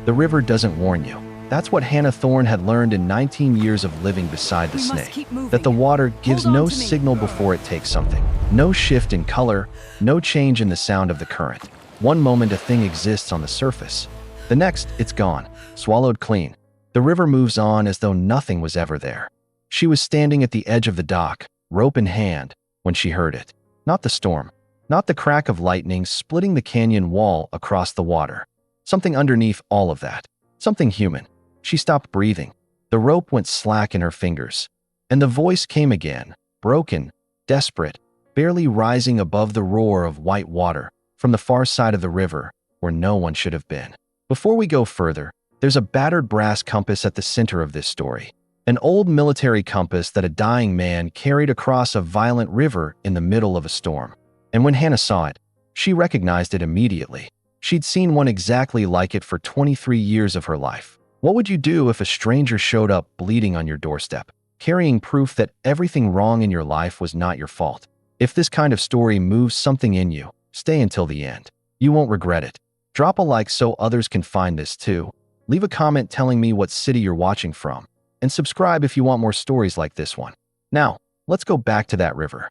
The river doesn't warn you. That's what Hannah Thorne had learned in 19 years of living beside the We must snake. keep moving. That the water gives Hold on no to me. signal before it takes something. No shift in color, no change in the sound of the current. One moment a thing exists on the surface. The next, it's gone, swallowed clean. The river moves on as though nothing was ever there. She was standing at the edge of the dock, rope in hand, when she heard it. Not the storm. Not the crack of lightning splitting the canyon wall across the water. Something underneath all of that. Something human. She stopped breathing. The rope went slack in her fingers. And the voice came again, broken, desperate, barely rising above the roar of white water from the far side of the river where no one should have been. Before we go further, there's a battered brass compass at the center of this story. An old military compass that a dying man carried across a violent river in the middle of a storm. And when Hannah saw it, she recognized it immediately. She'd seen one exactly like it for 23 years of her life. What would you do if a stranger showed up bleeding on your doorstep, carrying proof that everything wrong in your life was not your fault? If this kind of story moves something in you, stay until the end. You won't regret it. Drop a like so others can find this too. Leave a comment telling me what city you're watching from. And subscribe if you want more stories like this one. Now, let's go back to that river.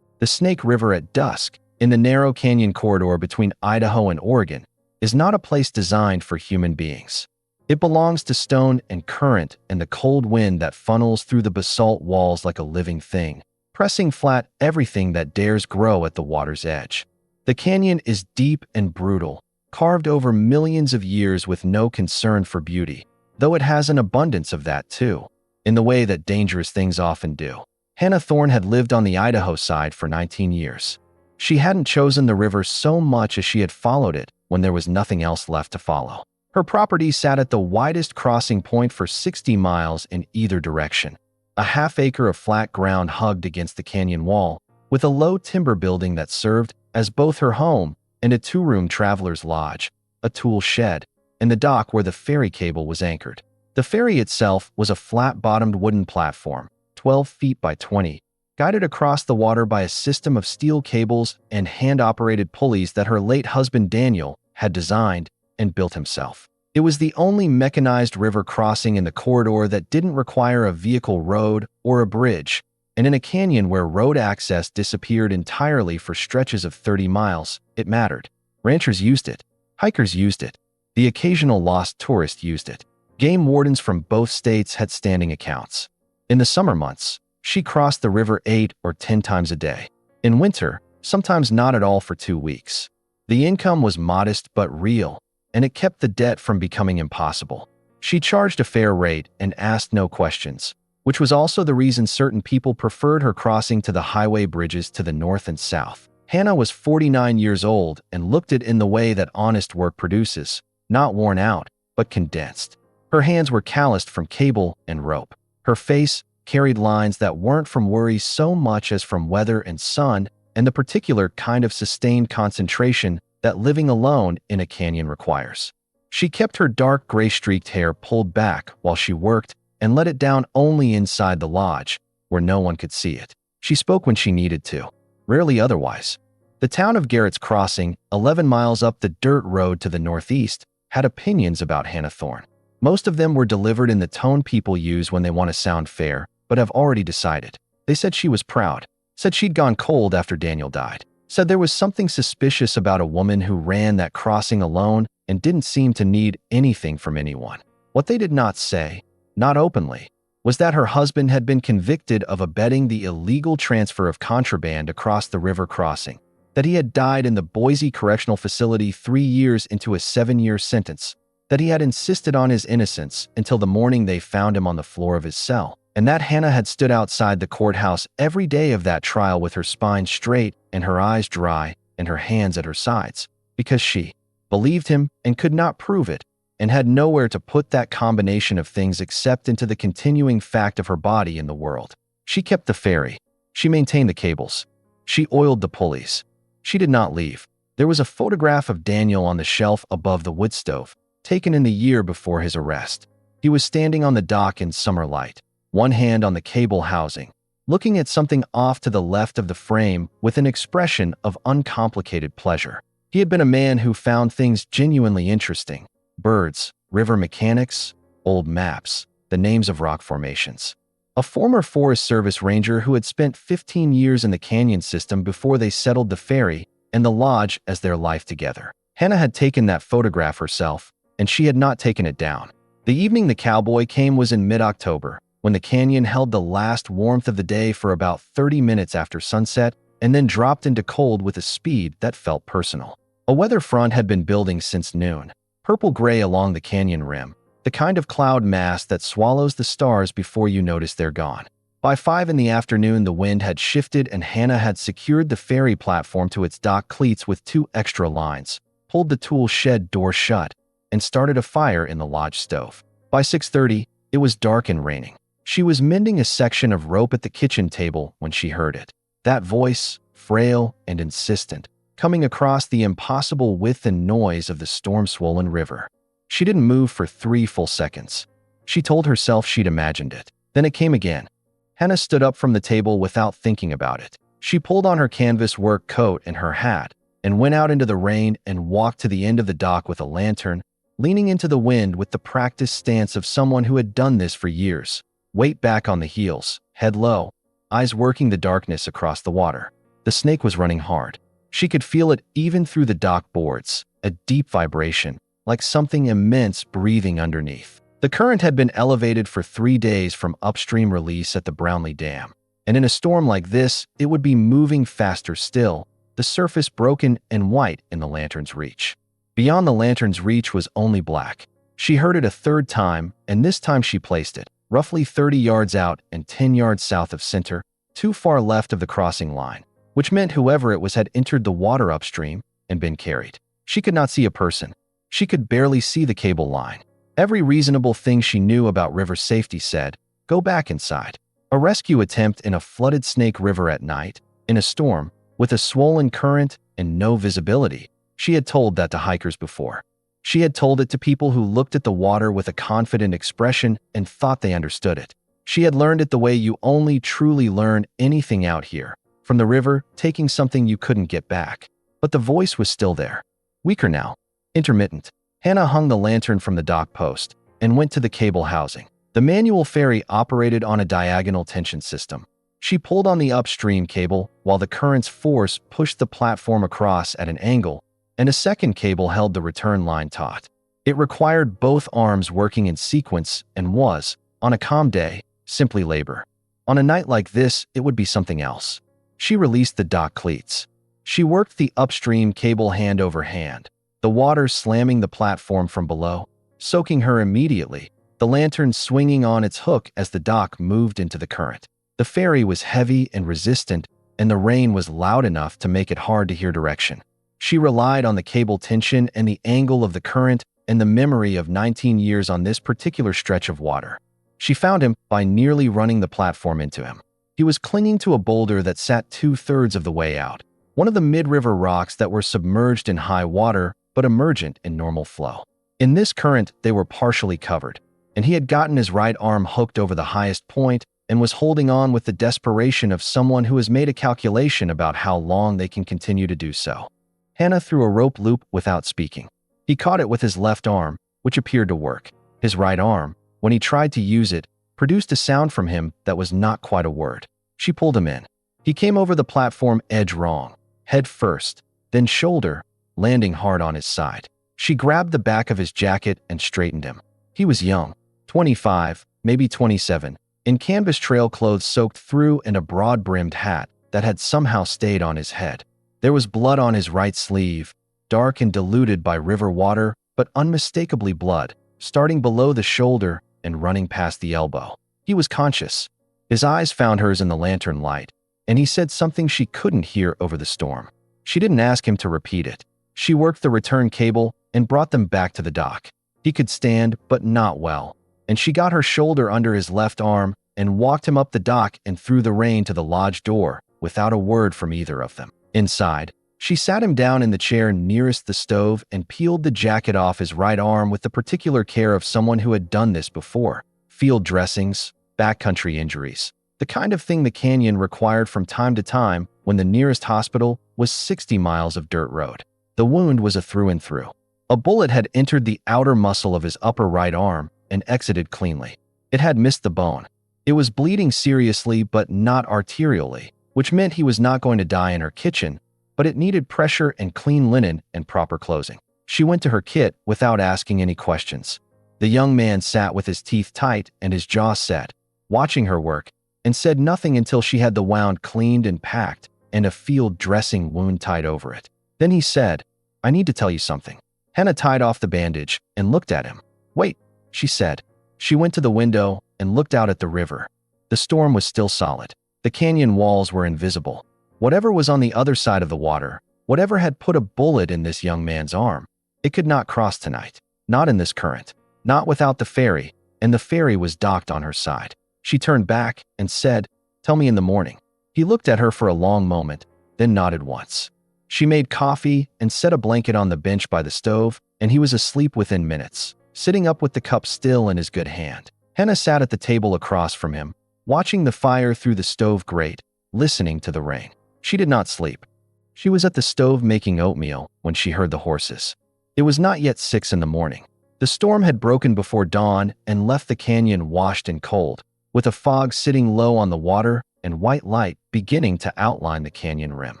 The Snake River at dusk, in the narrow canyon corridor between Idaho and Oregon, is not a place designed for human beings. It belongs to stone and current and the cold wind that funnels through the basalt walls like a living thing, pressing flat everything that dares grow at the water's edge. The canyon is deep and brutal, carved over millions of years with no concern for beauty, though it has an abundance of that too, in the way that dangerous things often do. Hannah Thorne had lived on the Idaho side for 19 years. She hadn't chosen the river so much as she had followed it when there was nothing else left to follow. Her property sat at the widest crossing point for 60 miles in either direction, a half-acre of flat ground hugged against the canyon wall, with a low timber building that served as both her home and a two-room traveler's lodge, a tool shed, and the dock where the ferry cable was anchored. The ferry itself was a flat-bottomed wooden platform, 12 feet by 20, guided across the water by a system of steel cables and hand-operated pulleys that her late husband Daniel had designed and built himself. It was the only mechanized river crossing in the corridor that didn't require a vehicle road or a bridge, and in a canyon where road access disappeared entirely for stretches of 30 miles, it mattered. Ranchers used it. Hikers used it. The occasional lost tourist used it. Game wardens from both states had standing accounts. In the summer months, she crossed the river 8 or 10 times a day. In winter, sometimes not at all for 2 weeks. The income was modest but real, and it kept the debt from becoming impossible. She charged a fair rate and asked no questions, which was also the reason certain people preferred her crossing to the highway bridges to the north and south. Hannah was 49 years old and looked it in the way that honest work produces, not worn out, but condensed. Her hands were calloused from cable and rope. Her face carried lines that weren't from worry so much as from weather and sun and the particular kind of sustained concentration that living alone in a canyon requires. She kept her dark gray-streaked hair pulled back while she worked and let it down only inside the lodge, where no one could see it. She spoke when she needed to, rarely otherwise. The town of Garrett's Crossing, 11 miles up the dirt road to the northeast, had opinions about Hannah Thorne. Most of them were delivered in the tone people use when they want to sound fair, but have already decided. They said she was proud, said she'd gone cold after Daniel died, said there was something suspicious about a woman who ran that crossing alone and didn't seem to need anything from anyone. What they did not say, not openly, was that her husband had been convicted of abetting the illegal transfer of contraband across the river crossing, that he had died in the Boise Correctional Facility 3 years into a 7-year sentence, that he had insisted on his innocence until the morning they found him on the floor of his cell, and that Hannah had stood outside the courthouse every day of that trial with her spine straight and her eyes dry and her hands at her sides, because she believed him and could not prove it, and had nowhere to put that combination of things except into the continuing fact of her body in the world. She kept the ferry. She maintained the cables. She oiled the pulleys. She did not leave. There was a photograph of Daniel on the shelf above the wood stove, taken in the year before his arrest. He was standing on the dock in summer light, one hand on the cable housing, looking at something off to the left of the frame with an expression of uncomplicated pleasure. He had been a man who found things genuinely interesting: birds, river mechanics, old maps, the names of rock formations. A former Forest Service ranger who had spent 15 years in the canyon system before they settled the ferry and the lodge as their life together. Hannah had taken that photograph herself, and she had not taken it down. The evening the cowboy came was in mid-October, when the canyon held the last warmth of the day for about 30 minutes after sunset and then dropped into cold with a speed that felt personal. A weather front had been building since noon, purple-gray along the canyon rim, the kind of cloud mass that swallows the stars before you notice they're gone. By 5 in the afternoon, the wind had shifted and Hannah had secured the ferry platform to its dock cleats with 2 extra lines, pulled the tool shed door shut, and started a fire in the lodge stove. By 6:30, it was dark and raining. She was mending a section of rope at the kitchen table when she heard it. That voice, frail and insistent, coming across the impossible width and noise of the storm-swollen river. She didn't move for 3 full seconds. She told herself she'd imagined it. Then it came again. Hannah stood up from the table without thinking about it. She pulled on her canvas work coat and her hat and went out into the rain and walked to the end of the dock with a lantern, leaning into the wind with the practiced stance of someone who had done this for years. Weight back on the heels, head low, eyes working the darkness across the water. The snake was running hard. She could feel it even through the dock boards, a deep vibration, like something immense breathing underneath. The current had been elevated for 3 days from upstream release at the Brownlee Dam, and in a storm like this, it would be moving faster still, the surface broken and white in the lantern's reach. Beyond the lantern's reach was only black. She heard it a 3rd time, and this time she placed it, roughly 30 yards out and 10 yards south of center, too far left of the crossing line, which meant whoever it was had entered the water upstream and been carried. She could not see a person. She could barely see the cable line. Every reasonable thing she knew about river safety said, go back inside. A rescue attempt in a flooded Snake River at night, in a storm, with a swollen current and no visibility. She had told that to hikers before. She had told it to people who looked at the water with a confident expression and thought they understood it. She had learned it the way you only truly learn anything out here, from the river, taking something you couldn't get back. But the voice was still there. Weaker now. Intermittent. Hannah hung the lantern from the dock post and went to the cable housing. The manual ferry operated on a diagonal tension system. She pulled on the upstream cable while the current's force pushed the platform across at an angle, and a second cable held the return line taut. It required both arms working in sequence and was, on a calm day, simply labor. On a night like this, it would be something else. She released the dock cleats. She worked the upstream cable hand over hand, the water slamming the platform from below, soaking her immediately, the lantern swinging on its hook as the dock moved into the current. The ferry was heavy and resistant, and the rain was loud enough to make it hard to hear direction. She relied on the cable tension and the angle of the current and the memory of 19 years on this particular stretch of water. She found him by nearly running the platform into him. He was clinging to a boulder that sat 2/3 of the way out, one of the mid-river rocks that were submerged in high water but emergent in normal flow. In this current, they were partially covered, and he had gotten his right arm hooked over the highest point and was holding on with the desperation of someone who has made a calculation about how long they can continue to do so. Hannah threw a rope loop without speaking. He caught it with his left arm, which appeared to work. His right arm, when he tried to use it, produced a sound from him that was not quite a word. She pulled him in. He came over the platform edge wrong, head first, then shoulder, landing hard on his side. She grabbed the back of his jacket and straightened him. He was young, 25, maybe 27, in canvas trail clothes soaked through and a broad-brimmed hat that had somehow stayed on his head. There was blood on his right sleeve, dark and diluted by river water, but unmistakably blood, starting below the shoulder and running past the elbow. He was conscious. His eyes found hers in the lantern light, and he said something she couldn't hear over the storm. She didn't ask him to repeat it. She worked the return cable and brought them back to the dock. He could stand, but not well, and she got her shoulder under his left arm and walked him up the dock and through the rain to the lodge door without a word from either of them. Inside, she sat him down in the chair nearest the stove and peeled the jacket off his right arm with the particular care of someone who had done this before. Field dressings, backcountry injuries, the kind of thing the canyon required from time to time when the nearest hospital was 60 miles of dirt road. The wound was a through and through. A bullet had entered the outer muscle of his upper right arm and exited cleanly. It had missed the bone. It was bleeding seriously but not arterially, which meant he was not going to die in her kitchen, but it needed pressure and clean linen and proper closing. She went to her kit without asking any questions. The young man sat with his teeth tight and his jaw set, watching her work, and said nothing until she had the wound cleaned and packed and a field dressing wound tied over it. Then he said, "I need to tell you something." Hannah tied off the bandage and looked at him. "Wait," she said. She went to the window and looked out at the river. The storm was still solid. The canyon walls were invisible. Whatever was on the other side of the water, whatever had put a bullet in this young man's arm, it could not cross tonight. Not in this current. Not without the ferry, and the ferry was docked on her side. She turned back and said, "Tell me in the morning." He looked at her for a long moment, then nodded once. She made coffee and set a blanket on the bench by the stove, and he was asleep within minutes, sitting up with the cup still in his good hand. Hannah sat at the table across from him, watching the fire through the stove grate, listening to the rain. She did not sleep. She was at the stove making oatmeal when she heard the horses. It was not yet 6 in the morning. The storm had broken before dawn and left the canyon washed and cold, with a fog sitting low on the water and white light beginning to outline the canyon rim.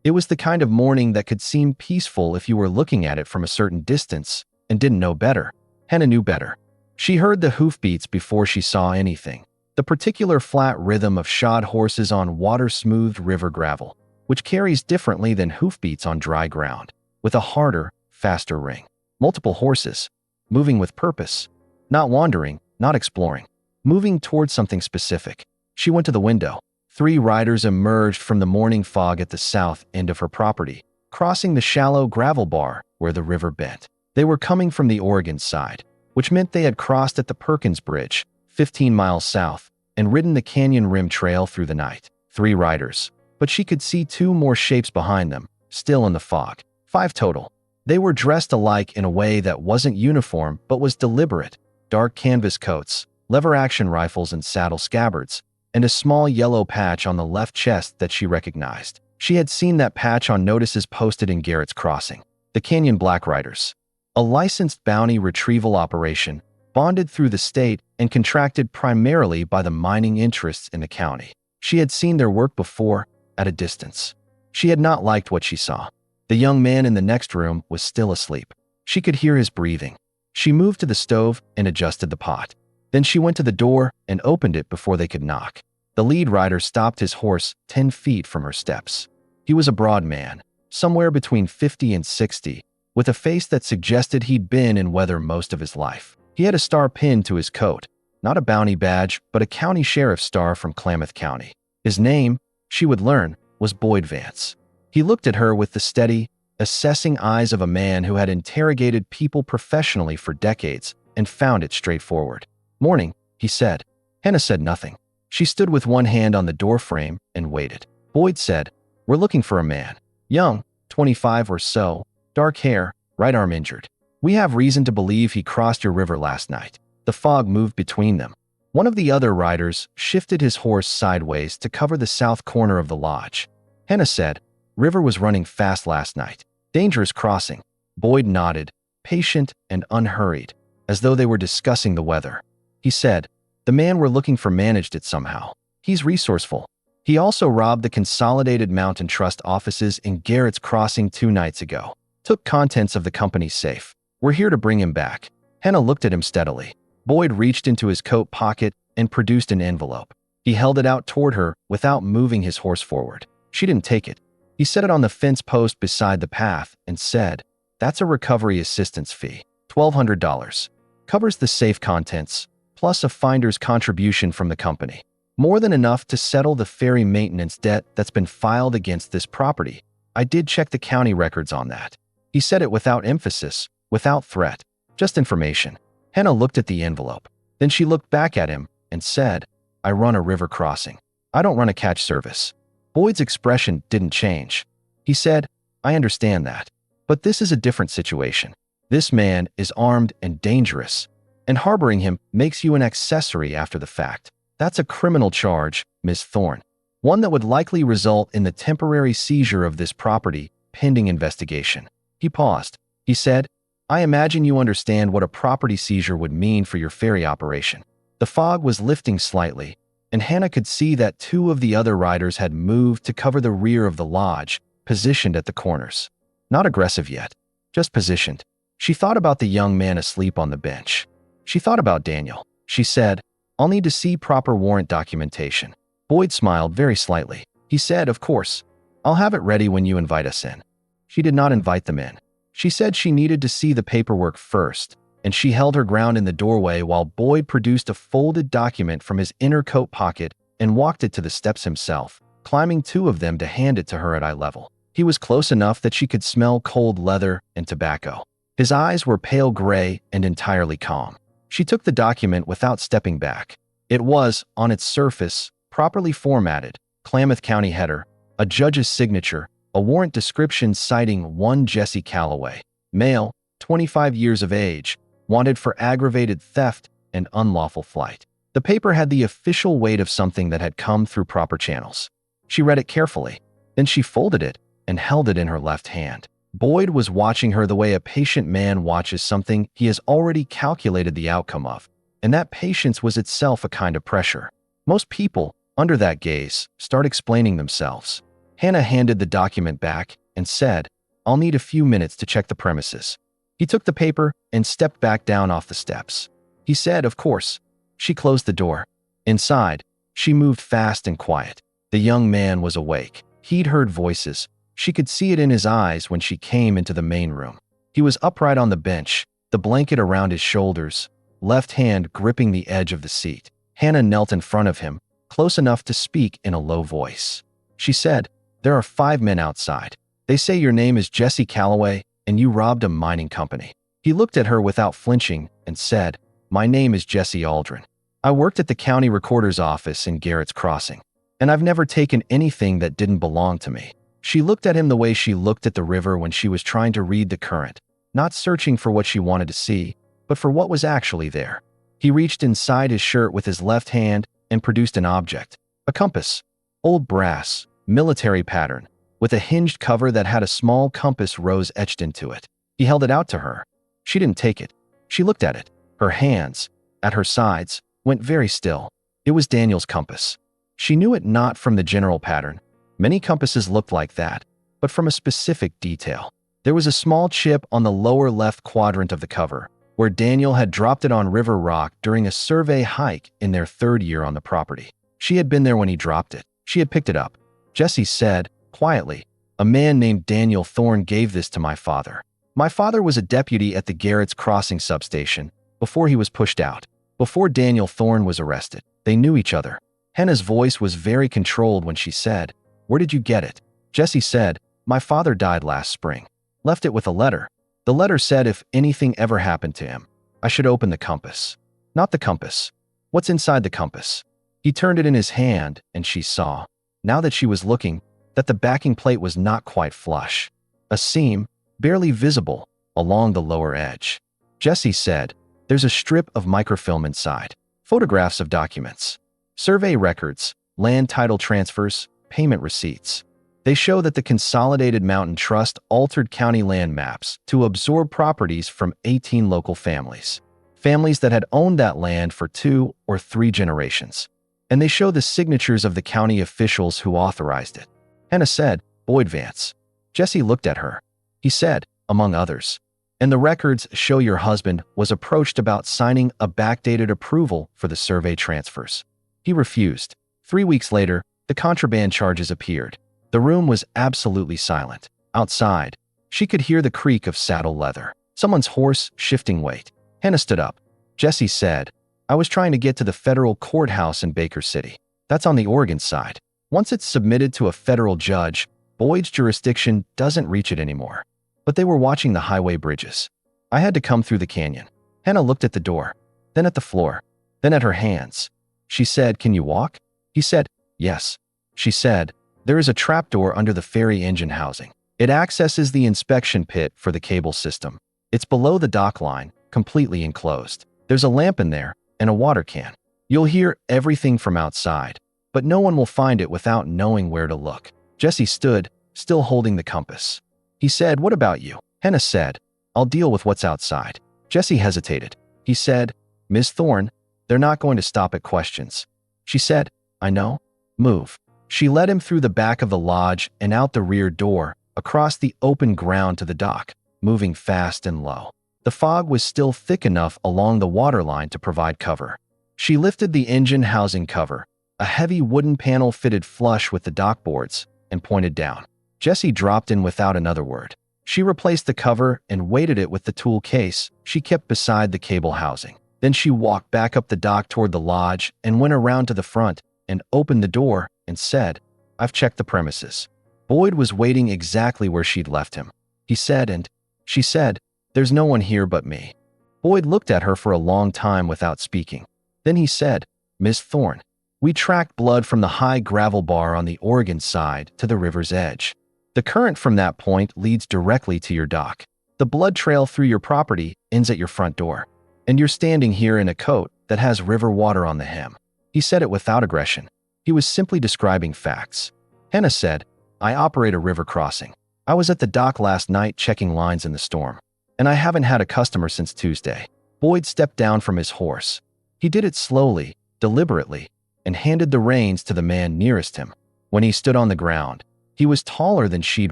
It was the kind of morning that could seem peaceful if you were looking at it from a certain distance and didn't know better. Hannah knew better. She heard the hoofbeats before she saw anything, the particular flat rhythm of shod horses on water-smoothed river gravel, which carries differently than hoofbeats on dry ground, with a harder, faster ring. Multiple horses, moving with purpose, not wandering, not exploring, moving towards something specific. She went to the window. 3 riders emerged from the morning fog at the south end of her property, crossing the shallow gravel bar where the river bent. They were coming from the Oregon side, which meant they had crossed at the Perkins Bridge, 15 miles south, and ridden the canyon rim trail through the night. 3 riders, but she could see 2 more shapes behind them, still in the fog. 5 total. They were dressed alike in a way that wasn't uniform but was deliberate. Dark canvas coats, lever-action rifles and saddle scabbards, and a small yellow patch on the left chest that she recognized. She had seen that patch on notices posted in Garrett's Crossing. The Canyon Black Riders, a licensed bounty retrieval operation, bonded through the state and contracted primarily by the mining interests in the county. She had seen their work before, at a distance. She had not liked what she saw. The young man in the next room was still asleep. She could hear his breathing. She moved to the stove and adjusted the pot. Then she went to the door and opened it before they could knock. The lead rider stopped his horse 10 feet from her steps. He was a broad man, somewhere between 50 and 60, with a face that suggested he'd been in weather most of his life. He had a star pinned to his coat, not a bounty badge, but a county sheriff's star from Klamath County. His name, she would learn, was Boyd Vance. He looked at her with the steady, assessing eyes of a man who had interrogated people professionally for decades and found it straightforward. "Morning," he said. Hannah said nothing. She stood with one hand on the doorframe and waited. Boyd said, "We're looking for a man. Young, 25 or so, dark hair, right arm injured. We have reason to believe he crossed your river last night." The fog moved between them. One of the other riders shifted his horse sideways to cover the south corner of the lodge. Hannah said, "River was running fast last night. Dangerous crossing." Boyd nodded, patient and unhurried, as though they were discussing the weather. He said, "The man we're looking for managed it somehow. He's resourceful. He also robbed the Consolidated Mountain Trust offices in Garrett's Crossing 2 nights ago. Took contents of the company's safe. We're here to bring him back." Hannah looked at him steadily. Boyd reached into his coat pocket and produced an envelope. He held it out toward her without moving his horse forward. She didn't take it. He set it on the fence post beside the path and said, "That's a recovery assistance fee. $1,200. Covers the safe contents, plus a finder's contribution from the company. More than enough to settle the ferry maintenance debt that's been filed against this property. I did check the county records on that." He said it without emphasis, without threat, just information. Hannah looked at the envelope. Then she looked back at him and said, "I run a river crossing. I don't run a catch service." Boyd's expression didn't change. He said, "I understand that. But this is a different situation. This man is armed and dangerous, and harboring him makes you an accessory after the fact. That's a criminal charge, Miss Thorne. One that would likely result in the temporary seizure of this property, pending investigation." He paused. He said, I imagine you understand what a property seizure would mean for your ferry operation." The fog was lifting slightly, and Hannah could see that two of the other riders had moved to cover the rear of the lodge, positioned at the corners. Not aggressive yet, just positioned. She thought about the young man asleep on the bench. She thought about Daniel. She said, "I'll need to see proper warrant documentation." Boyd smiled very slightly. He said, "Of course. I'll have it ready when you invite us in." She did not invite them in. She said she needed to see the paperwork first, and she held her ground in the doorway while Boyd produced a folded document from his inner coat pocket and walked it to the steps himself, climbing two of them to hand it to her at eye level. He was close enough that she could smell cold leather and tobacco. His eyes were pale gray and entirely calm. She took the document without stepping back. It was, on its surface, properly formatted: Klamath County header, a judge's signature, a warrant description citing one Jesse Calloway, male, 25 years of age, wanted for aggravated theft and unlawful flight. The paper had the official weight of something that had come through proper channels. She read it carefully. Then she folded it and held it in her left hand. Boyd was watching her the way a patient man watches something he has already calculated the outcome of, and that patience was itself a kind of pressure. Most people, under that gaze, start explaining themselves. Hannah handed the document back and said, "I'll need a few minutes to check the premises." He took the paper and stepped back down off the steps. He said, "Of course." She closed the door. Inside, she moved fast and quiet. The young man was awake. He'd heard voices. She could see it in his eyes when she came into the main room. He was upright on the bench, the blanket around his shoulders, left hand gripping the edge of the seat. Hannah knelt in front of him, close enough to speak in a low voice. She said, "There are 5 men outside. They say your name is Jesse Calloway and you robbed a mining company." He looked at her without flinching and said, "My name is Jesse Aldrin. I worked at the county recorder's office in Garrett's Crossing, and I've never taken anything that didn't belong to me." She looked at him the way she looked at the river when she was trying to read the current, not searching for what she wanted to see, but for what was actually there. He reached inside his shirt with his left hand and produced an object, a compass, old brass, military pattern, with a hinged cover that had a small compass rose etched into it. He held it out to her. She didn't take it. She looked at it. Her hands, at her sides, went very still. It was Daniel's compass. She knew it not from the general pattern. Many compasses looked like that, but from a specific detail. There was a small chip on the lower left quadrant of the cover, where Daniel had dropped it on River Rock during a survey hike in their 3rd year on the property. She had been there when he dropped it. She had picked it up. Jesse said, quietly, "A man named Daniel Thorne gave this to my father. My father was a deputy at the Garrett's Crossing substation before he was pushed out, before Daniel Thorne was arrested. They knew each other." Hannah's voice was very controlled when she said, "Where did you get it?" Jesse said, "My father died last spring. Left it with a letter. The letter said if anything ever happened to him, I should open the compass." "Not the compass. What's inside the compass?" He turned it in his hand, and she saw, now that she was looking, that the backing plate was not quite flush. A seam, barely visible, along the lower edge. Jesse said, "There's a strip of microfilm inside. Photographs of documents. Survey records, land title transfers, payment receipts. They show that the Consolidated Mountain Trust altered county land maps to absorb properties from 18 local families. Families that had owned that land for 2 or 3 generations. And they show the signatures of the county officials who authorized it." Hannah said, "Boyd Vance." Jesse looked at her. He said, "Among others. And the records show your husband was approached about signing a backdated approval for the survey transfers. He refused. 3 weeks later, the contraband charges appeared. The room was absolutely silent. Outside, she could hear the creak of saddle leather, someone's horse shifting weight. Hannah stood up. Jesse said, "I was trying to get to the federal courthouse in Baker City. That's on the Oregon side. Once it's submitted to a federal judge, Boyd's jurisdiction doesn't reach it anymore. But they were watching the highway bridges. I had to come through the canyon." Hannah looked at the door, then at the floor, then at her hands. She said, "Can you walk?" He said, "Yes." She said, "There is a trapdoor under the ferry engine housing. It accesses the inspection pit for the cable system. It's below the dock line, completely enclosed. There's a lamp in there and a water can. You'll hear everything from outside, but no one will find it without knowing where to look." Jesse stood, still holding the compass. He said, "What about you?" Hannah said, I'll deal with what's outside. Jesse hesitated. He said, Miss Thorne, they're not going to stop at questions. She said, I know. Move. She led him through the back of the lodge and out the rear door, across the open ground to the dock, moving fast and low. The fog was still thick enough along the waterline to provide cover. She lifted the engine housing cover, a heavy wooden panel fitted flush with the dock boards, and pointed down. Jesse dropped in without another word. She replaced the cover and weighted it with the tool case she kept beside the cable housing. Then she walked back up the dock toward the lodge and went around to the front and opened the door and said, I've checked the premises. Boyd was waiting exactly where she'd left him. He said, and she said, there's no one here but me. Boyd looked at her for a long time without speaking. Then he said, Miss Thorne, we tracked blood from the high gravel bar on the Oregon side to the river's edge. The current from that point leads directly to your dock. The blood trail through your property ends at your front door. And you're standing here in a coat that has river water on the hem. He said it without aggression. He was simply describing facts. Hannah said, I operate a river crossing. I was at the dock last night checking lines in the storm. And I haven't had a customer since Tuesday. Boyd stepped down from his horse. He did it slowly, deliberately, and handed the reins to the man nearest him. When he stood on the ground, he was taller than she'd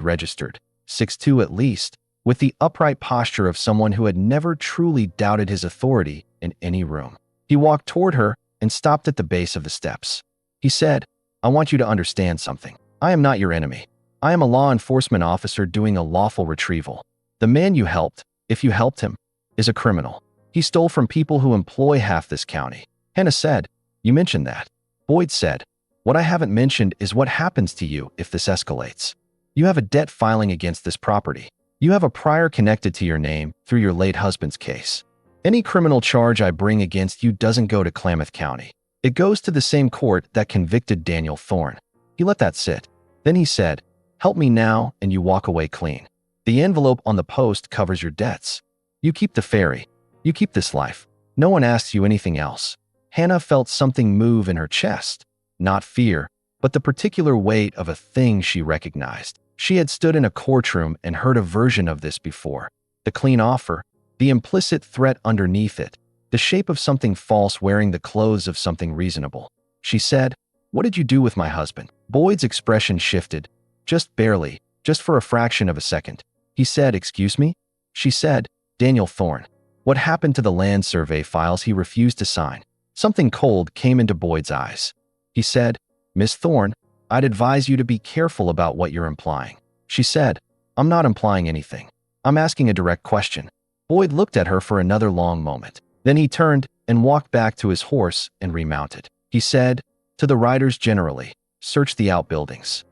registered, 6'2" at least, with the upright posture of someone who had never truly doubted his authority in any room. He walked toward her and stopped at the base of the steps. He said, I want you to understand something. I am not your enemy. I am a law enforcement officer doing a lawful retrieval. The man you helped, if you helped him, is a criminal. He stole from people who employ half this county. Hannah said, you mentioned that. Boyd said, what I haven't mentioned is what happens to you if this escalates. You have a debt filing against this property. You have a prior connected to your name through your late husband's case. Any criminal charge I bring against you doesn't go to Klamath County. It goes to the same court that convicted Daniel Thorne. He let that sit. Then he said, help me now and you walk away clean. The envelope on the post covers your debts. You keep the ferry. You keep this life. No one asks you anything else. Hannah felt something move in her chest. Not fear, but the particular weight of a thing she recognized. She had stood in a courtroom and heard a version of this before. The clean offer, the implicit threat underneath it, the shape of something false wearing the clothes of something reasonable. She said, what did you do with my husband? Boyd's expression shifted, just barely, just for a fraction of a second. He said, excuse me? She said, Daniel Thorne. What happened to the land survey files he refused to sign? Something cold came into Boyd's eyes. He said, Miss Thorne, I'd advise you to be careful about what you're implying. She said, I'm not implying anything. I'm asking a direct question. Boyd looked at her for another long moment. Then he turned and walked back to his horse and remounted. He said, to the riders generally, search the outbuildings.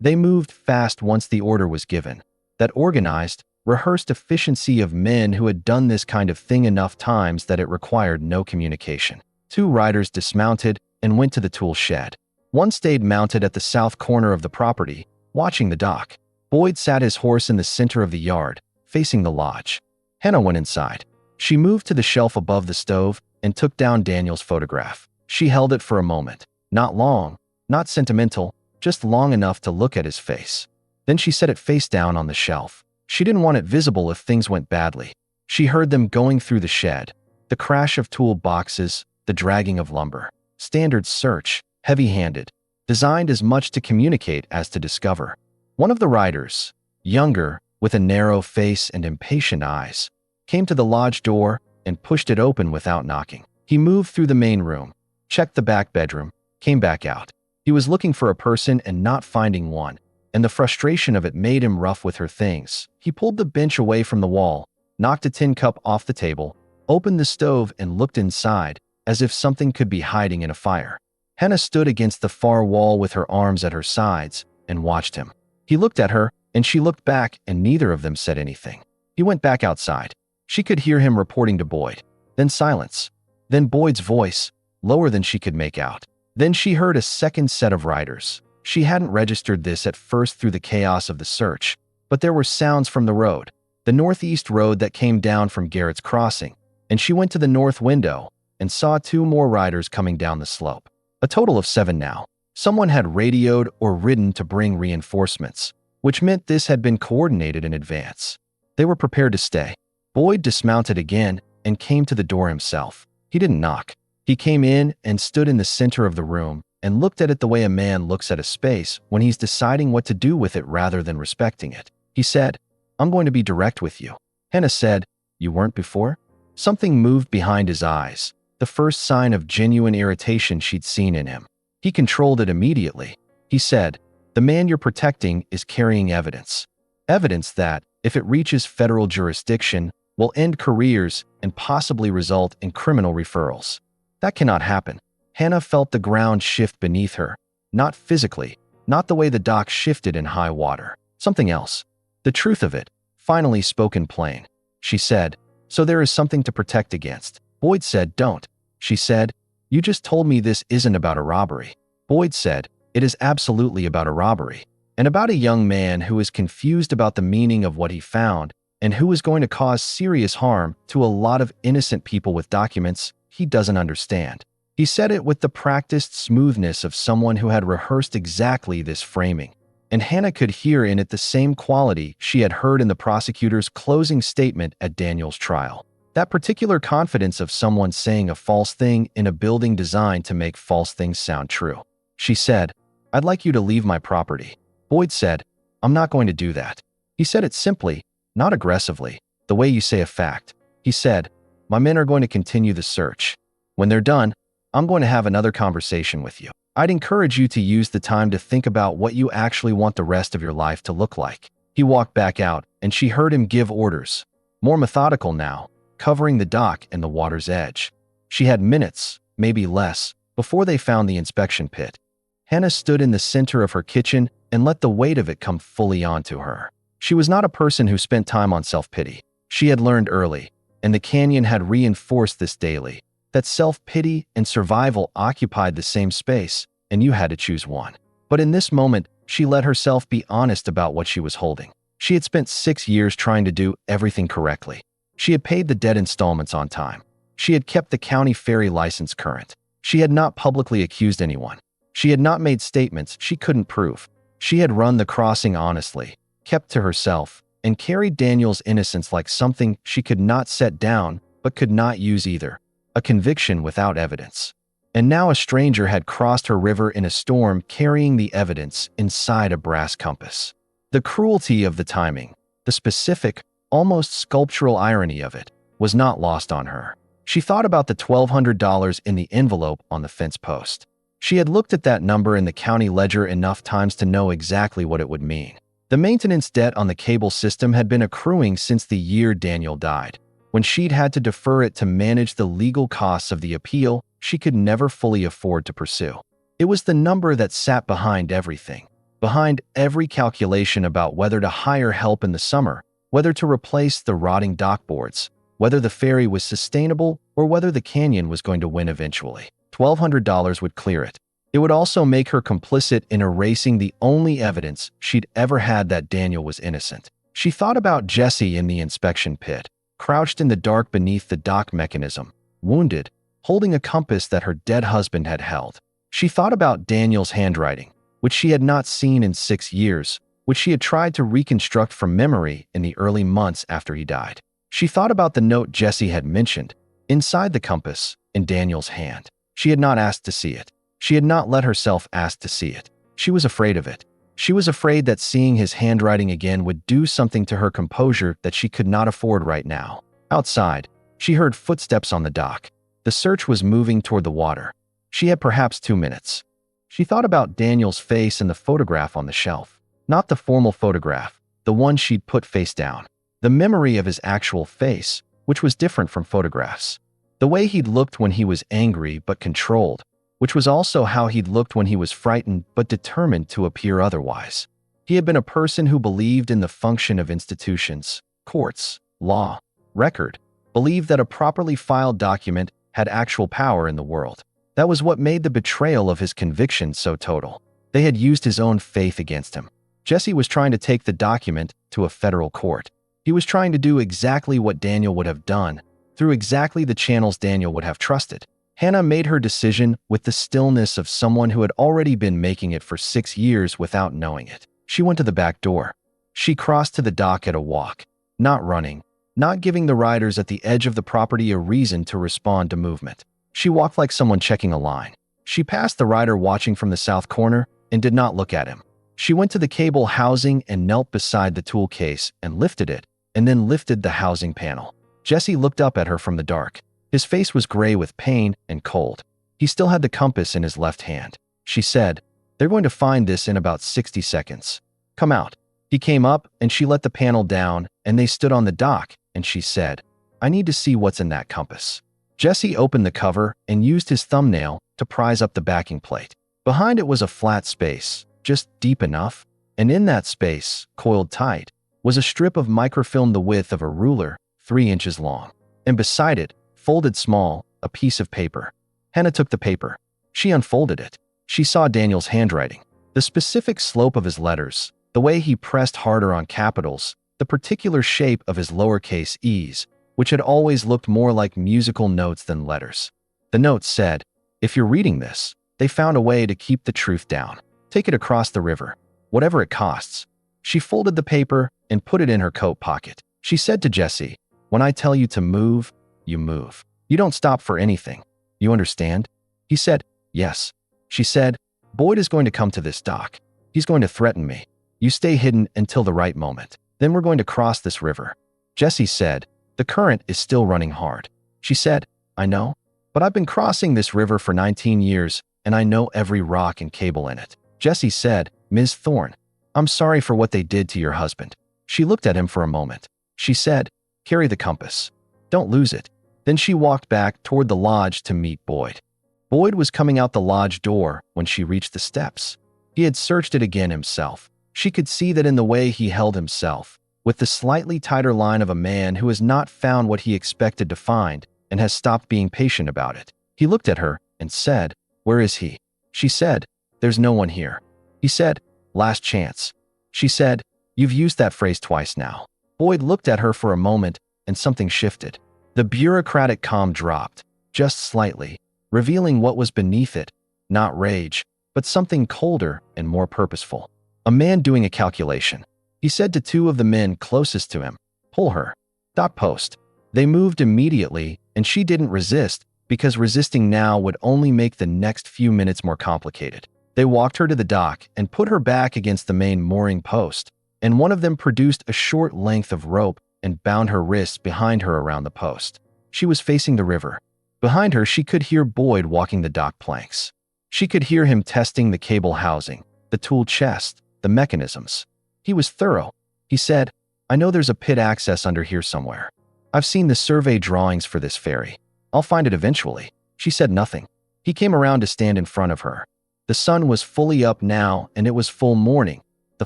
They moved fast once the order was given. That organized, rehearsed efficiency of men who had done this kind of thing enough times that it required no communication. 2 riders dismounted and went to the tool shed. One stayed mounted at the south corner of the property, watching the dock. Boyd sat his horse in the center of the yard, facing the lodge. Hannah went inside. She moved to the shelf above the stove and took down Daniel's photograph. She held it for a moment. Not long, not sentimental, just long enough to look at his face. Then she set it face down on the shelf. She didn't want it visible if things went badly. She heard them going through the shed, the crash of tool boxes, the dragging of lumber. Standard search, heavy-handed, designed as much to communicate as to discover. One of the riders, younger, with a narrow face and impatient eyes, came to the lodge door and pushed it open without knocking. He moved through the main room, checked the back bedroom, came back out. He was looking for a person and not finding one, and the frustration of it made him rough with her things. He pulled the bench away from the wall, knocked a tin cup off the table, opened the stove and looked inside, as if something could be hiding in a fire. Hannah stood against the far wall with her arms at her sides and watched him. He looked at her, and she looked back, and neither of them said anything. He went back outside. She could hear him reporting to Boyd. Then silence. Then Boyd's voice, lower than she could make out. Then she heard a second set of riders. She hadn't registered this at first through the chaos of the search, but there were sounds from the road, the northeast road that came down from Garrett's Crossing, and she went to the north window and saw 2 more riders coming down the slope. A total of 7 now. Someone had radioed or ridden to bring reinforcements, which meant this had been coordinated in advance. They were prepared to stay. Boyd dismounted again and came to the door himself. He didn't knock. He came in and stood in the center of the room and looked at it the way a man looks at a space when he's deciding what to do with it rather than respecting it. He said, "I'm going to be direct with you." Hannah said, "You weren't before?" Something moved behind his eyes, the first sign of genuine irritation she'd seen in him. He controlled it immediately. He said, "The man you're protecting is carrying evidence. Evidence that, if it reaches federal jurisdiction, will end careers and possibly result in criminal referrals. That cannot happen." Hannah felt the ground shift beneath her. Not physically, not the way the dock shifted in high water. Something else. The truth of it, finally spoken plain. She said, "So there is something to protect against." Boyd said, "Don't." She said, "You just told me this isn't about a robbery." Boyd said, "It is absolutely about a robbery, and about a young man who is confused about the meaning of what he found and who is going to cause serious harm to a lot of innocent people with documents he doesn't understand." He said it with the practiced smoothness of someone who had rehearsed exactly this framing, and Hannah could hear in it the same quality she had heard in the prosecutor's closing statement at Daniel's trial. That particular confidence of someone saying a false thing in a building designed to make false things sound true. She said, "I'd like you to leave my property." Boyd said, "I'm not going to do that." He said it simply, not aggressively, the way you say a fact. He said, "My men are going to continue the search. When they're done, I'm going to have another conversation with you. I'd encourage you to use the time to think about what you actually want the rest of your life to look like." He walked back out, and she heard him give orders. More methodical now, covering the dock and the water's edge. She had minutes, maybe less, before they found the inspection pit. Hannah stood in the center of her kitchen and let the weight of it come fully onto her. She was not a person who spent time on self-pity. She had learned early, and the canyon had reinforced this daily, that self-pity and survival occupied the same space, and you had to choose one. But in this moment, she let herself be honest about what she was holding. She had spent 6 years trying to do everything correctly. She had paid the debt installments on time. She had kept the county ferry license current. She had not publicly accused anyone. She had not made statements she couldn't prove. She had run the crossing honestly, kept to herself, and carried Daniel's innocence like something she could not set down but could not use either. A conviction without evidence. And now a stranger had crossed her river in a storm carrying the evidence inside a brass compass. The cruelty of the timing, the specific, almost sculptural irony of it, was not lost on her. She thought about the $1,200 in the envelope on the fence post. She had looked at that number in the county ledger enough times to know exactly what it would mean. The maintenance debt on the cable system had been accruing since the year Daniel died. When she'd had to defer it to manage the legal costs of the appeal she could never fully afford to pursue. It was the number that sat behind everything, behind every calculation about whether to hire help in the summer, whether to replace the rotting dockboards, whether the ferry was sustainable, or whether the canyon was going to win eventually. $1,200 would clear it. It would also make her complicit in erasing the only evidence she'd ever had that Daniel was innocent. She thought about Jesse in the inspection pit, crouched in the dark beneath the dock mechanism, wounded, holding a compass that her dead husband had held. She thought about Daniel's handwriting, which she had not seen in 6 years, which she had tried to reconstruct from memory in the early months after he died. She thought about the note Jesse had mentioned, inside the compass, in Daniel's hand. She had not asked to see it. She had not let herself ask to see it. She was afraid of it. She was afraid that seeing his handwriting again would do something to her composure that she could not afford right now. Outside, she heard footsteps on the dock. The search was moving toward the water. She had perhaps 2 minutes. She thought about Daniel's face in the photograph on the shelf. Not the formal photograph, the one she'd put face down. The memory of his actual face, which was different from photographs. The way he'd looked when he was angry but controlled, which was also how he'd looked when he was frightened but determined to appear otherwise. He had been a person who believed in the function of institutions, courts, law, record, believed that a properly filed document had actual power in the world. That was what made the betrayal of his conviction so total. They had used his own faith against him. Jesse was trying to take the document to a federal court. He was trying to do exactly what Daniel would have done, through exactly the channels Daniel would have trusted. Hannah made her decision with the stillness of someone who had already been making it for 6 years without knowing it. She went to the back door. She crossed to the dock at a walk, not running, not giving the riders at the edge of the property a reason to respond to movement. She walked like someone checking a line. She passed the rider watching from the south corner and did not look at him. She went to the cable housing and knelt beside the tool case and lifted it, and then lifted the housing panel. Jesse looked up at her from the dark. His face was gray with pain and cold. He still had the compass in his left hand. She said, "They're going to find this in about 60 seconds. Come out." He came up and she let the panel down and they stood on the dock and she said, "I need to see what's in that compass." Jesse opened the cover and used his thumbnail to prise up the backing plate. Behind it was a flat space, just deep enough, and in that space, coiled tight, was a strip of microfilm the width of a ruler, 3 inches long. And beside it, folded small, a piece of paper. Hannah took the paper. She unfolded it. She saw Daniel's handwriting, the specific slope of his letters, the way he pressed harder on capitals, the particular shape of his lowercase e's, which had always looked more like musical notes than letters. The note said, "If you're reading this, they found a way to keep the truth down. Take it across the river, whatever it costs." She folded the paper and put it in her coat pocket. She said to Jesse, "When I tell you to move, you move. You don't stop for anything. You understand?" He said, "Yes." She said, "Boyd is going to come to this dock. He's going to threaten me. You stay hidden until the right moment. Then we're going to cross this river." Jesse said, "The current is still running hard." She said, "I know, but I've been crossing this river for 19 years, and I know every rock and cable in it." Jesse said, "Ms. Thorne, I'm sorry for what they did to your husband." She looked at him for a moment. She said, "Carry the compass. Don't lose it." Then she walked back toward the lodge to meet Boyd. Boyd was coming out the lodge door when she reached the steps. He had searched it again himself. She could see that in the way he held himself, with the slightly tighter line of a man who has not found what he expected to find and has stopped being patient about it. He looked at her and said, "Where is he?" She said, "There's no one here." He said, "Last chance." She said, "You've used that phrase twice now." Boyd looked at her for a moment and something shifted. The bureaucratic calm dropped, just slightly, revealing what was beneath it, not rage, but something colder and more purposeful. A man doing a calculation. He said to 2 of the men closest to him, "Pull her. Dock post." They moved immediately, and she didn't resist, because resisting now would only make the next few minutes more complicated. They walked her to the dock and put her back against the main mooring post, and one of them produced a short length of rope and bound her wrists behind her around the post. She was facing the river. Behind her, she could hear Boyd walking the dock planks. She could hear him testing the cable housing, the tool chest, the mechanisms. He was thorough. He said, "I know there's a pit access under here somewhere. I've seen the survey drawings for this ferry. I'll find it eventually." She said nothing. He came around to stand in front of her. The sun was fully up now, and it was full morning, the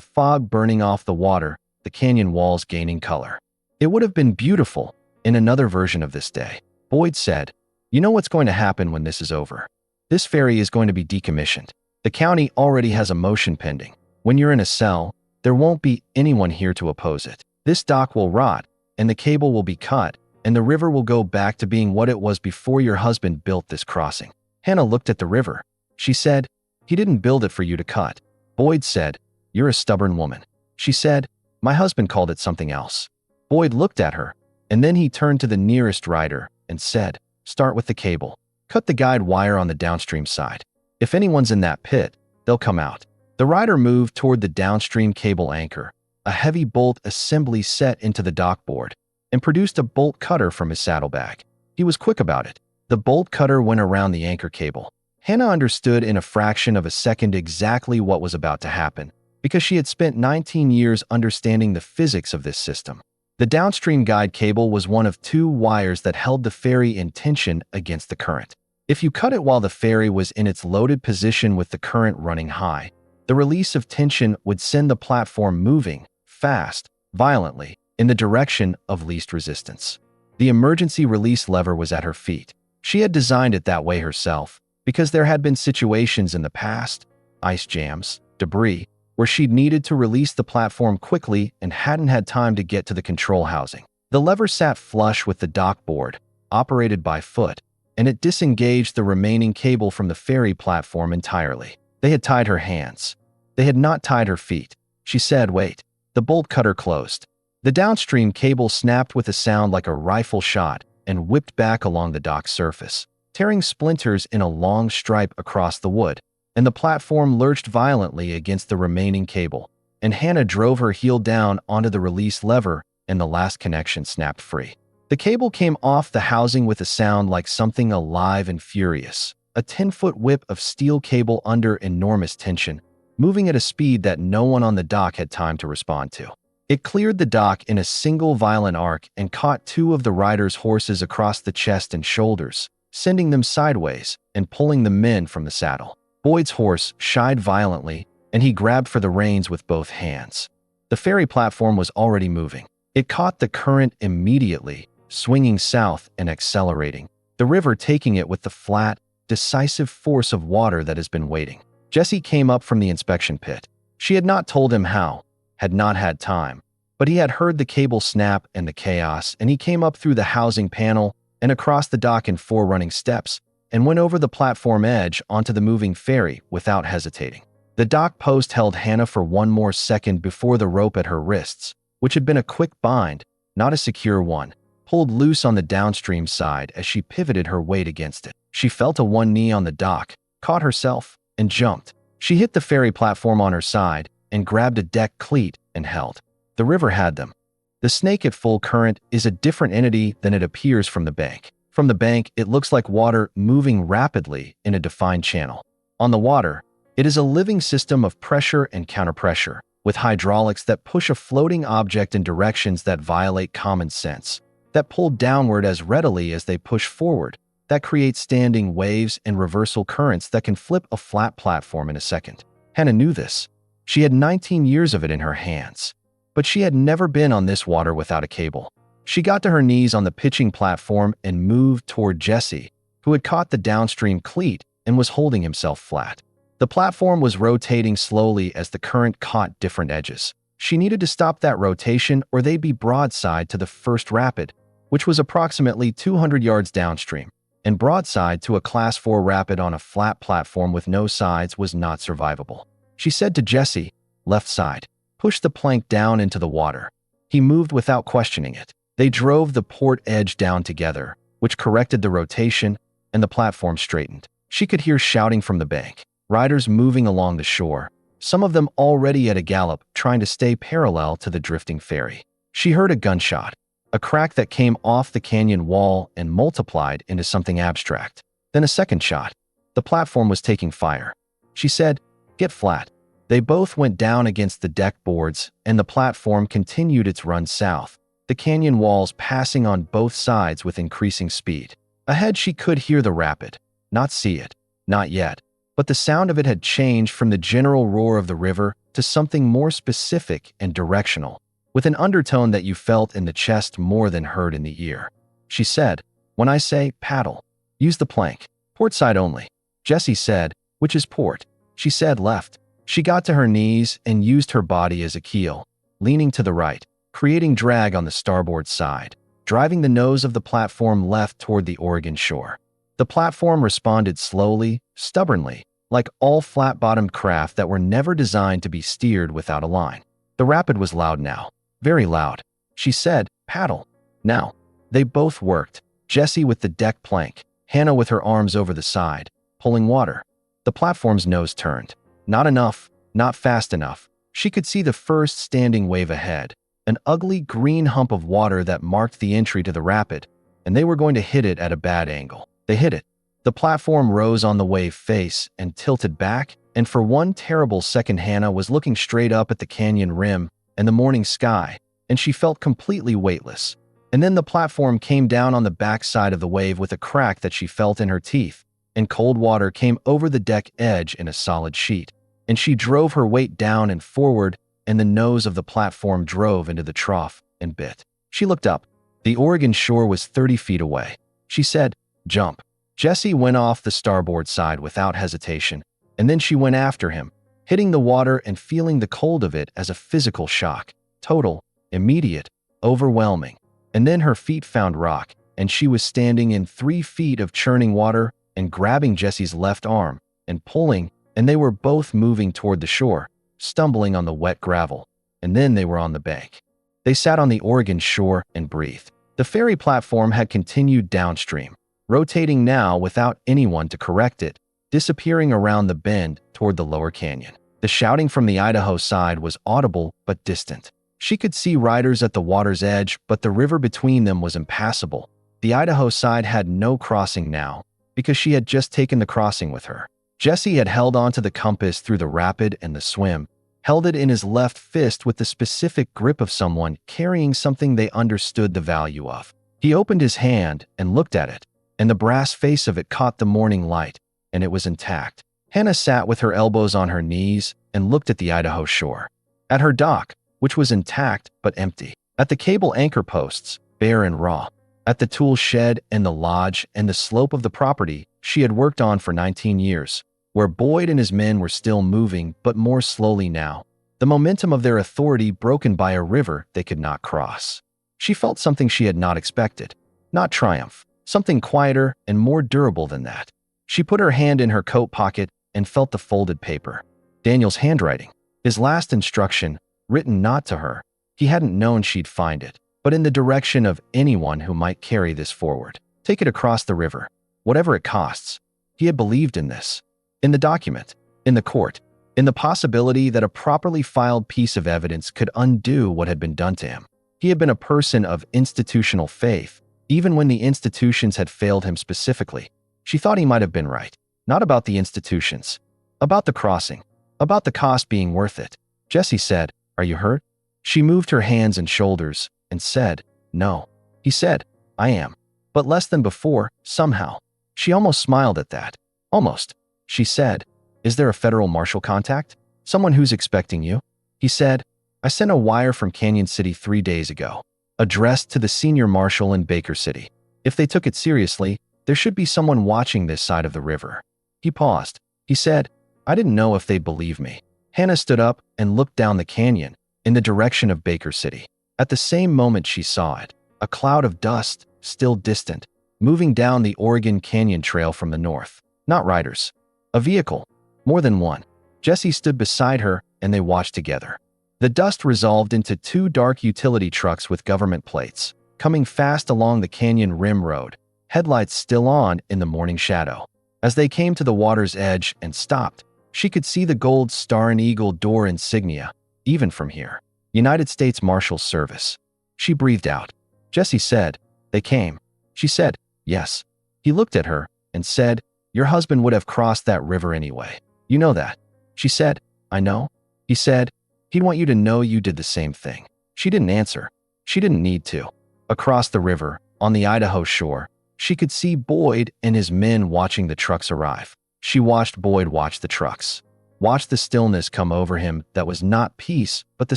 fog burning off the water, the canyon walls gaining color. It would have been beautiful in another version of this day. Boyd said, "You know what's going to happen when this is over? This ferry is going to be decommissioned. The county already has a motion pending. When you're in a cell, there won't be anyone here to oppose it. This dock will rot, and the cable will be cut, and the river will go back to being what it was before your husband built this crossing." Hannah looked at the river. She said, "He didn't build it for you to cut." Boyd said, "You're a stubborn woman." She said, "My husband called it something else." Boyd looked at her, and then he turned to the nearest rider and said, "Start with the cable. Cut the guide wire on the downstream side. If anyone's in that pit, they'll come out." The rider moved toward the downstream cable anchor, a heavy bolt assembly set into the dock board, and produced a bolt cutter from his saddlebag. He was quick about it. The bolt cutter went around the anchor cable. Hannah understood in a fraction of a second exactly what was about to happen, because she had spent 19 years understanding the physics of this system. The downstream guide cable was one of 2 wires that held the ferry in tension against the current. If you cut it while the ferry was in its loaded position with the current running high, the release of tension would send the platform moving, fast, violently, in the direction of least resistance. The emergency release lever was at her feet. She had designed it that way herself, because there had been situations in the past, ice jams, debris, where she'd needed to release the platform quickly and hadn't had time to get to the control housing. The lever sat flush with the dock board, operated by foot, and it disengaged the remaining cable from the ferry platform entirely. They had tied her hands. They had not tied her feet. She said, "Wait." The bolt cutter closed. The downstream cable snapped with a sound like a rifle shot and whipped back along the dock's surface, tearing splinters in a long stripe across the wood, and the platform lurched violently against the remaining cable, and Hannah drove her heel down onto the release lever, and the last connection snapped free. The cable came off the housing with a sound like something alive and furious, a 10-foot whip of steel cable under enormous tension, moving at a speed that no one on the dock had time to respond to. It cleared the dock in a single violent arc and caught two of the riders' horses across the chest and shoulders, sending them sideways and pulling the men from the saddle. Boyd's horse shied violently, and he grabbed for the reins with both hands. The ferry platform was already moving. It caught the current immediately, swinging south and accelerating, the river taking it with the flat, decisive force of water that has been waiting. Jesse came up from the inspection pit. She had not told him how, had not had time, but he had heard the cable snap and the chaos, and he came up through the housing panel and across the dock in 4 running steps and went over the platform edge onto the moving ferry without hesitating. The dock post held Hannah for one more second before the rope at her wrists, which had been a quick bind, not a secure one, pulled loose on the downstream side as she pivoted her weight against it. She fell to one knee on the dock, caught herself, and jumped. She hit the ferry platform on her side and grabbed a deck cleat and held. The river had them. The snake at full current is a different entity than it appears from the bank. From the bank, it looks like water moving rapidly in a defined channel. On the water, it is a living system of pressure and counterpressure, with hydraulics that push a floating object in directions that violate common sense, that pull downward as readily as they push forward, that create standing waves and reversal currents that can flip a flat platform in a second. Hannah knew this. She had 19 years of it in her hands, but she had never been on this water without a cable. She got to her knees on the pitching platform and moved toward Jesse, who had caught the downstream cleat and was holding himself flat. The platform was rotating slowly as the current caught different edges. She needed to stop that rotation or they'd be broadside to the first rapid, which was approximately 200 yards downstream, and broadside to a Class 4 rapid on a flat platform with no sides was not survivable. She said to Jesse, "Left side, push the plank down into the water." He moved without questioning it. They drove the port edge down together, which corrected the rotation, and the platform straightened. She could hear shouting from the bank, riders moving along the shore, some of them already at a gallop trying to stay parallel to the drifting ferry. She heard a gunshot, a crack that came off the canyon wall and multiplied into something abstract. Then a second shot. The platform was taking fire. She said, "Get flat." They both went down against the deck boards, and the platform continued its run south, the canyon walls passing on both sides with increasing speed. Ahead she could hear the rapid, not see it, not yet, but the sound of it had changed from the general roar of the river to something more specific and directional, with an undertone that you felt in the chest more than heard in the ear. She said, "When I say paddle, use the plank, port side only." Jesse said, "Which is port?" She said left. She got to her knees and used her body as a keel, leaning to the right, creating drag on the starboard side, driving the nose of the platform left toward the Oregon shore. The platform responded slowly, stubbornly, like all flat-bottomed craft that were never designed to be steered without a line. The rapid was loud now, very loud. She said, "Paddle." Now. They both worked, Jesse with the deck plank, Hannah with her arms over the side, pulling water. The platform's nose turned. Not enough, not fast enough. She could see the first standing wave ahead, an ugly green hump of water that marked the entry to the rapid, and they were going to hit it at a bad angle. They hit it. The platform rose on the wave face and tilted back, and for one terrible second Hannah was looking straight up at the canyon rim and the morning sky, and she felt completely weightless. And then the platform came down on the backside of the wave with a crack that she felt in her teeth, and cold water came over the deck edge in a solid sheet. And she drove her weight down and forward, and the nose of the platform drove into the trough and bit. She looked up. The Oregon shore was 30 feet away. She said, "Jump." Jesse went off the starboard side without hesitation, and then she went after him, hitting the water and feeling the cold of it as a physical shock. Total, immediate, overwhelming. And then her feet found rock, and she was standing in 3 feet of churning water and grabbing Jesse's left arm and pulling, and they were both moving toward the shore, stumbling on the wet gravel, and then they were on the bank. They sat on the Oregon shore and breathed. The ferry platform had continued downstream, rotating now without anyone to correct it, disappearing around the bend toward the lower canyon. The shouting from the Idaho side was audible but distant. She could see riders at the water's edge, but the river between them was impassable. The Idaho side had no crossing now, because she had just taken the crossing with her. Jesse had held onto the compass through the rapid and the swim, held it in his left fist with the specific grip of someone carrying something they understood the value of. He opened his hand and looked at it, and the brass face of it caught the morning light, and it was intact. Hannah sat with her elbows on her knees and looked at the Idaho shore. At her dock, which was intact but empty. At the cable anchor posts, bare and raw. At the tool shed and the lodge and the slope of the property she had worked on for 19 years, where Boyd and his men were still moving but more slowly now, the momentum of their authority broken by a river they could not cross. She felt something she had not expected. Not triumph, something quieter and more durable than that. She put her hand in her coat pocket and felt the folded paper. Daniel's handwriting. His last instruction, written not to her. He hadn't known she'd find it, but in the direction of anyone who might carry this forward. Take it across the river, whatever it costs. He had believed in this. In the document, in the court, in the possibility that a properly filed piece of evidence could undo what had been done to him. He had been a person of institutional faith, even when the institutions had failed him specifically. She thought he might have been right. Not about the institutions, about the crossing, about the cost being worth it. Jesse said, "Are you hurt?" She moved her hands and shoulders and said, "No." He said, "I am." But less than before, somehow. She almost smiled at that. Almost. She said, "Is there a federal marshal contact? Someone who's expecting you?" He said, "I sent a wire from Canyon City 3 days ago, addressed to the senior marshal in Baker City. If they took it seriously, there should be someone watching this side of the river." He paused. He said, "I didn't know if they'd believe me." Hannah stood up and looked down the canyon, in the direction of Baker City. At the same moment she saw it, a cloud of dust, still distant, moving down the Oregon Canyon Trail from the north. Not riders. A vehicle. More than one. Jesse stood beside her, and they watched together. The dust resolved into 2 dark utility trucks with government plates, coming fast along the canyon rim road, headlights still on in the morning shadow. As they came to the water's edge and stopped, she could see the gold Star and Eagle door insignia, even from here. United States Marshals Service. She breathed out. Jesse said, "They came." She said, "Yes." He looked at her and said, "Your husband would have crossed that river anyway. You know that." She said, "I know." He said, "He'd want you to know you did the same thing." She didn't answer. She didn't need to. Across the river, on the Idaho shore, she could see Boyd and his men watching the trucks arrive. She watched Boyd watch the trucks. Watched the stillness come over him that was not peace, but the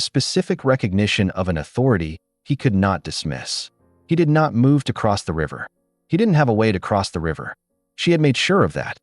specific recognition of an authority he could not dismiss. He did not move to cross the river. He didn't have a way to cross the river. She had made sure of that.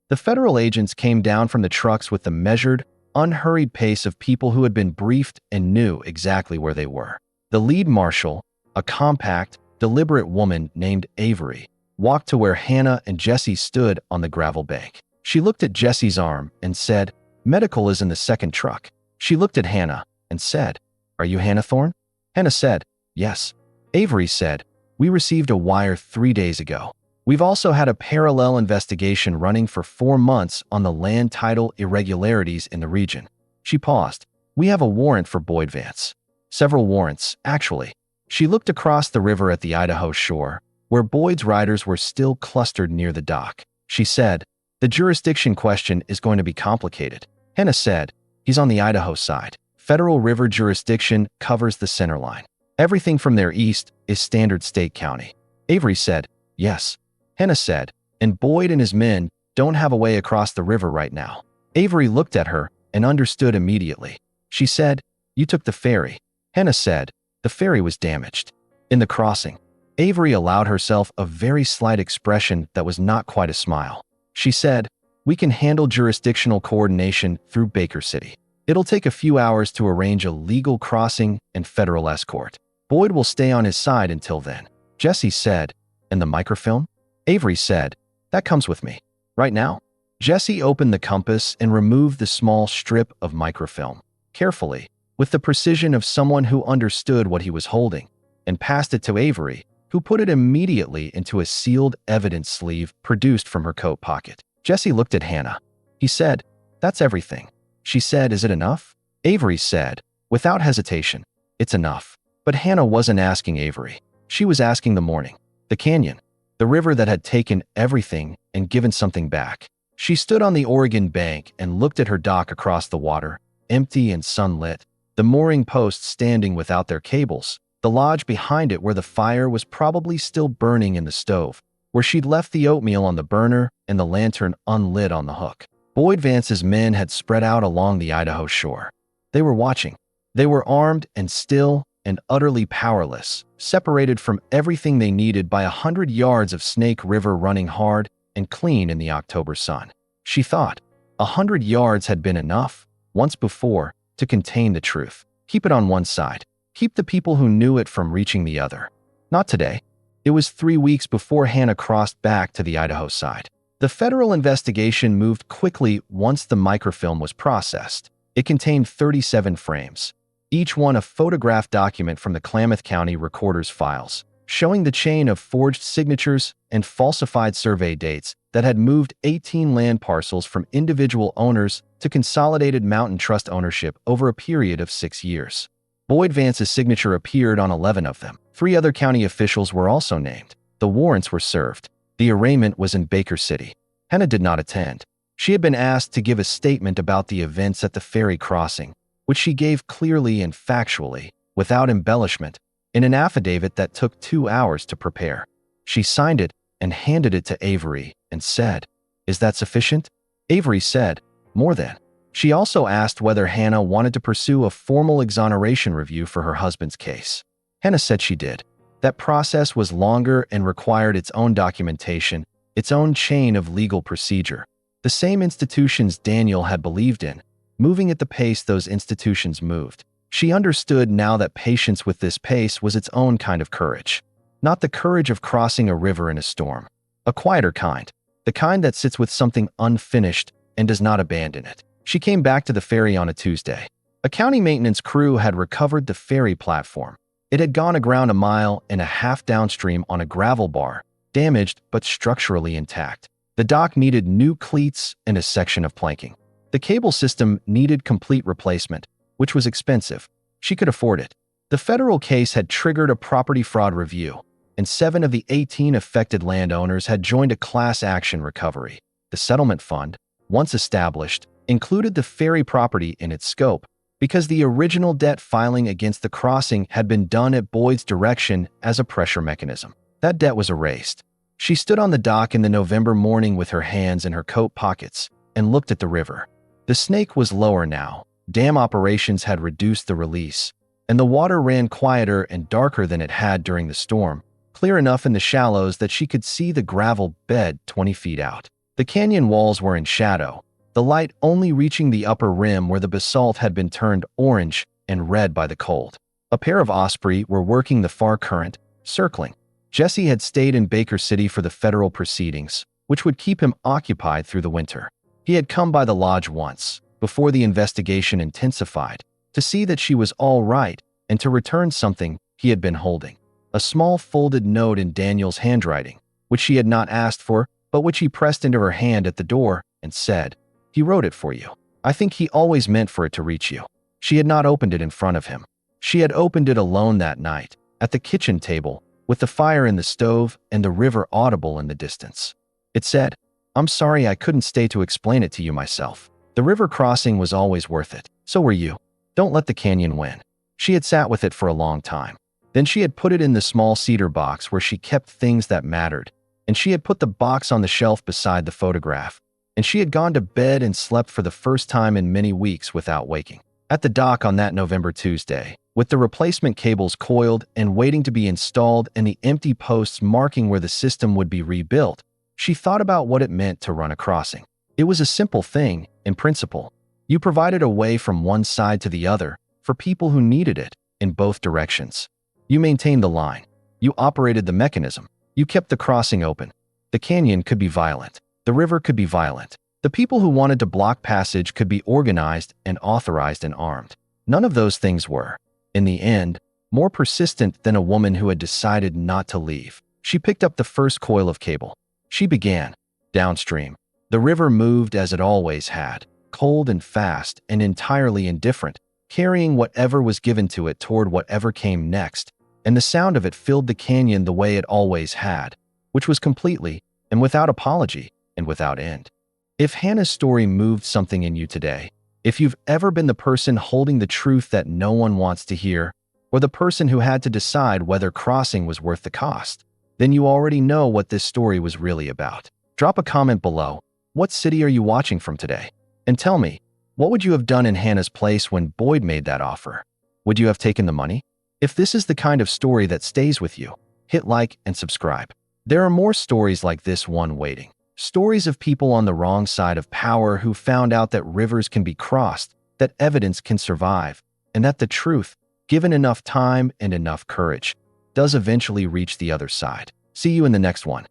The federal agents came down from the trucks with the measured, unhurried pace of people who had been briefed and knew exactly where they were. The lead marshal, a compact, deliberate woman named Avery, walked to where Hannah and Jesse stood on the gravel bank. She looked at Jesse's arm and said, "Medical is in the second truck." She looked at Hannah and said, "Are you Hannah Thorne?" Hannah said, "Yes." Avery said, "We received a wire 3 days ago. We've also had a parallel investigation running for 4 months on the land title irregularities in the region." She paused. "We have a warrant for Boyd Vance." "Several warrants, actually." She looked across the river at the Idaho shore, where Boyd's riders were still clustered near the dock. She said, "The jurisdiction question is going to be complicated." Hannah said, "He's on the Idaho side. Federal river jurisdiction covers the center line. Everything from there east is standard state county." Avery said, "Yes." Hannah said, "And Boyd and his men don't have a way across the river right now." Avery looked at her and understood immediately. She said, "You took the ferry." Hannah said, "The ferry was damaged." In the crossing, Avery allowed herself a very slight expression that was not quite a smile. She said, "We can handle jurisdictional coordination through Baker City. It'll take a few hours to arrange a legal crossing and federal escort. Boyd will stay on his side until then." Jesse said, "And the microfilm?" Avery said, "That comes with me. Right now." Jesse opened the compass and removed the small strip of microfilm. Carefully, with the precision of someone who understood what he was holding, and passed it to Avery, who put it immediately into a sealed evidence sleeve produced from her coat pocket. Jesse looked at Hannah. He said, "That's everything." She said, "Is it enough?" Avery said, without hesitation, "It's enough." But Hannah wasn't asking Avery. She was asking the morning, the canyon, the river that had taken everything and given something back. She stood on the Oregon bank and looked at her dock across the water, empty and sunlit, the mooring posts standing without their cables, the lodge behind it where the fire was probably still burning in the stove, where she'd left the oatmeal on the burner and the lantern unlit on the hook. Boyd Vance's men had spread out along the Idaho shore. They were watching. They were armed and still and utterly powerless, separated from everything they needed by 100 yards of Snake River running hard and clean in the October sun. She thought 100 yards had been enough, once before, to contain the truth. Keep it on one side. Keep the people who knew it from reaching the other. Not today. It was 3 weeks before Hannah crossed back to the Idaho side. The federal investigation moved quickly once the microfilm was processed. It contained 37 frames, each one a photographed document from the Klamath County Recorder's files, showing the chain of forged signatures and falsified survey dates that had moved 18 land parcels from individual owners to Consolidated Mountain Trust ownership over a period of 6 years. Boyd Vance's signature appeared on 11 of them. 3 other county officials were also named. The warrants were served. The arraignment was in Baker City. Hannah did not attend. She had been asked to give a statement about the events at the ferry crossing, which she gave clearly and factually, without embellishment, in an affidavit that took 2 hours to prepare. She signed it and handed it to Avery and said, "Is that sufficient?" Avery said, "More than." She also asked whether Hannah wanted to pursue a formal exoneration review for her husband's case. Hannah said she did. That process was longer and required its own documentation, its own chain of legal procedure. The same institutions Daniel had believed in, moving at the pace those institutions moved. She understood now that patience with this pace was its own kind of courage. Not the courage of crossing a river in a storm. A quieter kind. The kind that sits with something unfinished and does not abandon it. She came back to the ferry on a Tuesday. A county maintenance crew had recovered the ferry platform. It had gone aground a mile and a half downstream on a gravel bar, damaged but structurally intact. The dock needed new cleats and a section of planking. The cable system needed complete replacement, which was expensive. She could afford it. The federal case had triggered a property fraud review, and 7 of the 18 affected landowners had joined a class action recovery. The settlement fund, once established, included the ferry property in its scope, because the original debt filing against the crossing had been done at Boyd's direction as a pressure mechanism. That debt was erased. She stood on the dock in the November morning with her hands in her coat pockets and looked at the river. The Snake was lower now. Dam operations had reduced the release, and the water ran quieter and darker than it had during the storm, clear enough in the shallows that she could see the gravel bed 20 feet out. The canyon walls were in shadow, the light only reaching the upper rim where the basalt had been turned orange and red by the cold. A pair of osprey were working the far current, circling. Jesse had stayed in Baker City for the federal proceedings, which would keep him occupied through the winter. He had come by the lodge once, before the investigation intensified, to see that she was all right and to return something he had been holding. A small folded note in Daniel's handwriting, which she had not asked for, but which he pressed into her hand at the door and said, "He wrote it for you. I think he always meant for it to reach you." She had not opened it in front of him. She had opened it alone that night, at the kitchen table, with the fire in the stove and the river audible in the distance. It said, "I'm sorry I couldn't stay to explain it to you myself. The river crossing was always worth it. So were you. Don't let the canyon win." She had sat with it for a long time. Then she had put it in the small cedar box where she kept things that mattered, and she had put the box on the shelf beside the photograph, and she had gone to bed and slept for the first time in many weeks without waking. At the dock on that November Tuesday, with the replacement cables coiled and waiting to be installed and the empty posts marking where the system would be rebuilt, she thought about what it meant to run a crossing. It was a simple thing, in principle. You provided a way from one side to the other for people who needed it in both directions. You maintained the line. You operated the mechanism. You kept the crossing open. The canyon could be violent. The river could be violent. The people who wanted to block passage could be organized and authorized and armed. None of those things were, in the end, more persistent than a woman who had decided not to leave. She picked up the first coil of cable. She began. Downstream, the river moved as it always had, cold and fast and entirely indifferent, carrying whatever was given to it toward whatever came next, and the sound of it filled the canyon the way it always had, which was completely, and without apology, and without end. If Hannah's story moved something in you today, if you've ever been the person holding the truth that no one wants to hear, or the person who had to decide whether crossing was worth the cost, then you already know what this story was really about. Drop a comment below. What city are you watching from today? And tell me, what would you have done in Hannah's place when Boyd made that offer? Would you have taken the money? If this is the kind of story that stays with you, hit like and subscribe. There are more stories like this one waiting. Stories of people on the wrong side of power who found out that rivers can be crossed, that evidence can survive, and that the truth, given enough time and enough courage, does eventually reach the other side. See you in the next one.